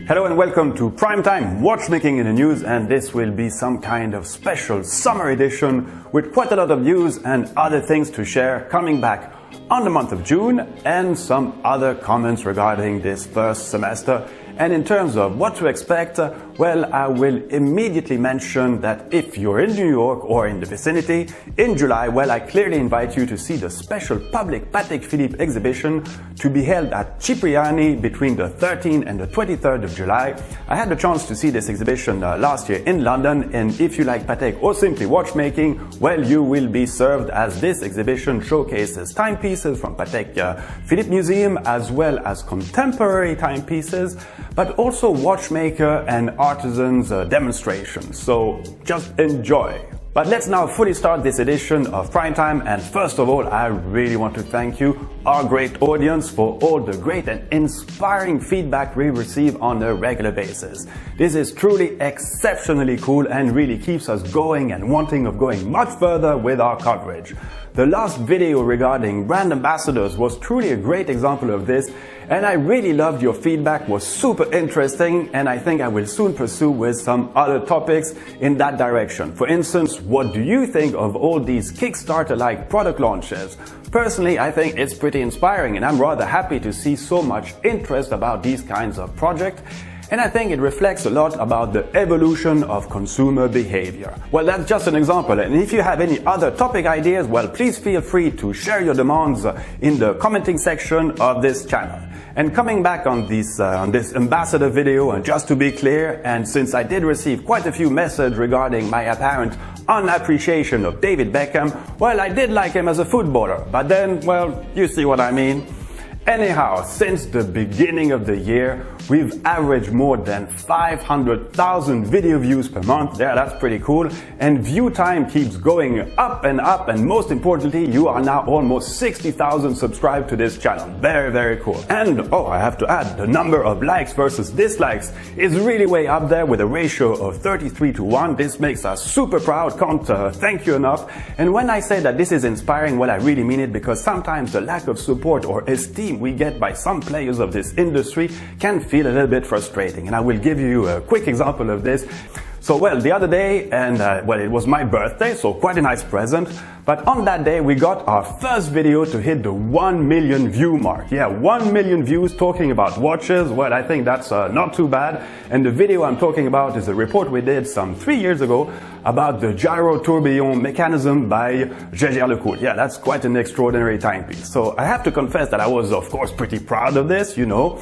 Hello and welcome to Primetime Watchmaking in the News, and this will be some kind of special summer edition with quite a lot of news and other things to share coming back on the month of June and some other comments regarding this first semester. And in terms of what to expect, well, I will immediately mention that if you're in New York or in the vicinity, in July, well, I clearly invite you to see the special public Patek Philippe exhibition to be held at Cipriani between the 13th and the 23rd of July. I had the chance to see this exhibition last year in London, and if you like Patek or simply watchmaking, well, you will be served, as this exhibition showcases timepieces from Patek Philippe Museum as well as contemporary timepieces, but also watchmaker and artisans demonstrations. So just enjoy. But let's now fully start this edition of Primetime, and first of all, I really want to thank you, our great audience, for all the great and inspiring feedback we receive on a regular basis. This is truly exceptionally cool and really keeps us going and wanting of going much further with our coverage. The last video regarding brand ambassadors was truly a great example of this, and I really loved your feedback. It was super interesting, and I think I will soon pursue with some other topics in that direction. For instance, what do you think of all these Kickstarter-like product launches? Personally, I think it's pretty inspiring, and I'm rather happy to see so much interest about these kinds of projects. And I think it reflects a lot about the evolution of consumer behavior. Well, that's just an example, and if you have any other topic ideas, well, please feel free to share your demands in the commenting section of this channel. And coming back on this ambassador video, and just to be clear, and since I did receive quite a few messages regarding my apparent unappreciation of David Beckham, well, I did like him as a footballer, but then, well, you see what I mean. Anyhow, since the beginning of the year, we've averaged more than 500,000 video views per month. Yeah, that's pretty cool. And view time keeps going up, and most importantly, you are now almost 60,000 subscribed to this channel. Very, very cool. And, oh, I have to add, the number of likes versus dislikes is really way up there with a ratio of 33:1. This makes us super proud. Can't thank you enough. And when I say that this is inspiring, well, I really mean it, because sometimes the lack of support or esteem we get by some players of this industry can feel a little bit frustrating, and I will give you a quick example of this. So, well, the other day, and well, it was my birthday, so quite a nice present. But on that day, we got our first video to hit the 1 million view mark. Yeah, 1 million views talking about watches. Well, I think that's not too bad. And the video I'm talking about is a report we did some 3 years ago about the gyro tourbillon mechanism by JAERMANN. Yeah, that's quite an extraordinary timepiece. So I have to confess that I was, of course, pretty proud of this, you know,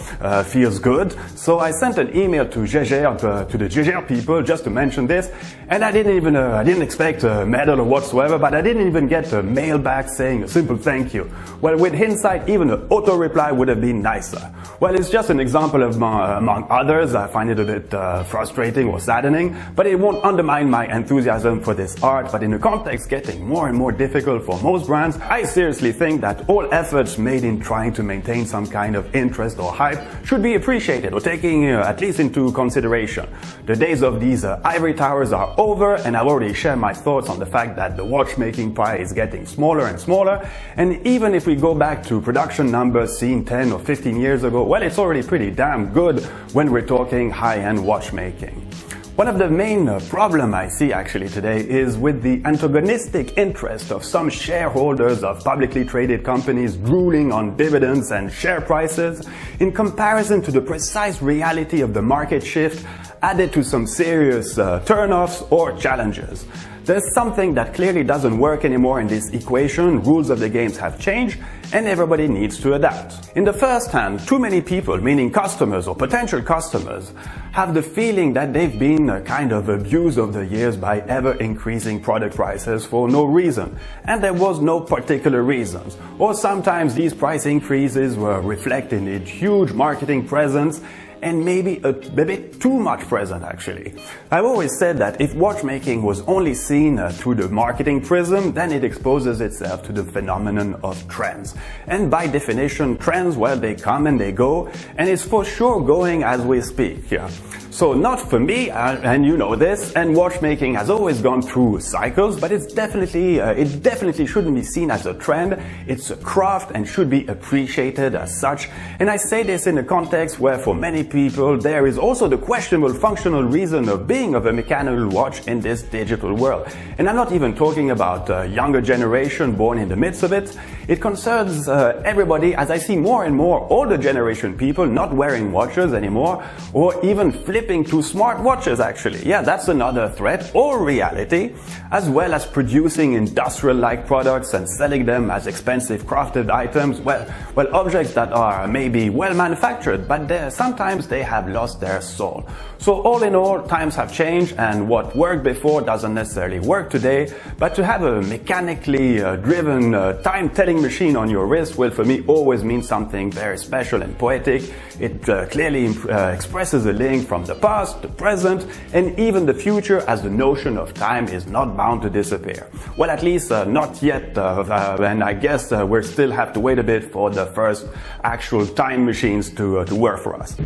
feels good. So I sent an email to JAERMANN, to the JAERMANN people, just to mention this, and I didn't expect a medal or whatsoever, but I didn't even get a mail back saying a simple thank you. Well, with hindsight, even an auto reply would have been nicer. Well, it's just an example of among others. I find it a bit frustrating or saddening, but it won't undermine my enthusiasm for this art. But in a context getting more and more difficult for most brands, I seriously think that all efforts made in trying to maintain some kind of interest or hype should be appreciated or taken at least into consideration. The days of these ivory towers are over, and I've already shared my thoughts on the fact that the watchmaking pie is getting smaller and smaller. And even if we go back to production numbers seen 10 or 15 years ago, well, it's already pretty damn good when we're talking high-end watchmaking. One of the main problem I see actually today is with the antagonistic interest of some shareholders of publicly traded companies drooling on dividends and share prices in comparison to the precise reality of the market shift added to some serious turnoffs or challenges. There's something that clearly doesn't work anymore in this equation. Rules of the games have changed, and everybody needs to adapt. In the first hand, too many people, meaning customers or potential customers, have the feeling that they've been kind of abused over the years by ever-increasing product prices for no reason, and there was no particular reasons. Or sometimes these price increases were reflected in a huge marketing presence, and maybe a bit too much present actually. I've always said that if watchmaking was only seen through the marketing prism, then it exposes itself to the phenomenon of trends. And by definition, trends, well, they come and they go, and it's for sure going as we speak. Yeah. So not for me, and you know this, and watchmaking has always gone through cycles, but it definitely shouldn't be seen as a trend. It's a craft and should be appreciated as such. And I say this in a context where for many people there is also the questionable functional reason of being of a mechanical watch in this digital world. And I'm not even talking about a younger generation born in the midst of it. It concerns everybody, as I see more and more older generation people not wearing watches anymore, or even flipping to smart watches actually. Yeah, that's another threat or reality, as well as producing industrial-like products and selling them as expensive crafted items, well objects that are maybe well manufactured, but sometimes they have lost their soul. So all in all, times have changed, and what worked before doesn't necessarily work today, but to have a mechanically driven time-telling machine on your wrist will for me always mean something very special and poetic. It clearly expresses a link from the past, the present, and even the future, as the notion of time is not bound to disappear. Well, at least not yet, and I guess we still have to wait a bit for the first actual time machines to work for us.